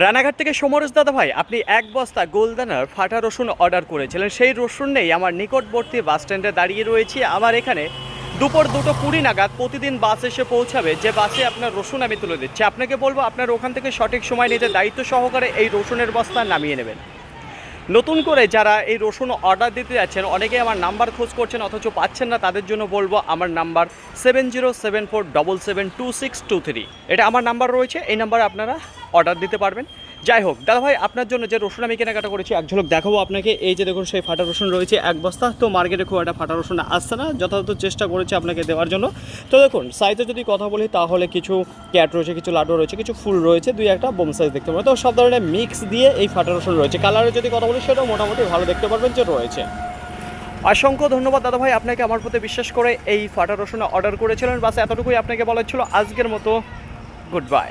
রানাঘাট থেকে সমরেশ দাদা ভাই, আপনি এক বস্তা গোলদানার ফাটা রসুন অর্ডার করেছিলেন। সেই রসুন নেই আমার নিকটবর্তী বাস স্ট্যান্ডে দাঁড়িয়ে রয়েছি। আমার এখানে দুপুর 2:20 নাগাদ প্রতিদিন বাস এসে পৌঁছাবে, যে বাসে আপনার রসুন আমি তুলে দিচ্ছি। আপনাকে বলবো আপনার ওখান থেকে সঠিক সময় নিজের দায়িত্ব সহকারে এই রসুনের বস্তা নামিয়ে নেবেন। নতুন করে যারা এই রসুন অর্ডার দিতে যাচ্ছেন, অনেকেই আমার নাম্বার খোঁজ করছেন অথচ পাচ্ছেন না, তাদের জন্য বলবো আমার নাম্বার 7074772623। এটা আমার নাম্বার রয়েছে, এই নাম্বারে আপনারা অর্ডার দিতে পারবেন। যাই হোক দাদা ভাই, আপনার জন্য যে রসুন আমি কেনাকাটা করেছি এক ঝলক দেখাবো আপনাকে। এই যে দেখুন, সেই ফাটা রসুন রয়েছে এক বস্তা। তো মার্কেটে খুব একটা ফাটা রসুন আসছে না, যথাযথ চেষ্টা করেছি আপনাকে দেওয়ার জন্য। তো দেখুন, সাইজে যদি কথা বলি তাহলে কিছু ক্যাট রয়েছে, কিছু লাড্ডু রয়েছে, কিছু ফুল রয়েছে, দুই একটা বোম সাইজ দেখতে পাবেন। তো সব ধরনের মিক্স দিয়ে এই ফাটা রসুন রয়েছে। কালারে যদি কথা বলি সেটাও মোটামুটি ভালো দেখতে পারবেন যে রয়েছে। অসংখ্য ধন্যবাদ দাদা ভাই আপনাকে আমার প্রতি বিশ্বাস করে এই ফাটা রসুন অর্ডার করেছিলেন। বাস এতটুকুই আপনাকে বলার ছিল। আজকের মতো গুড বাই।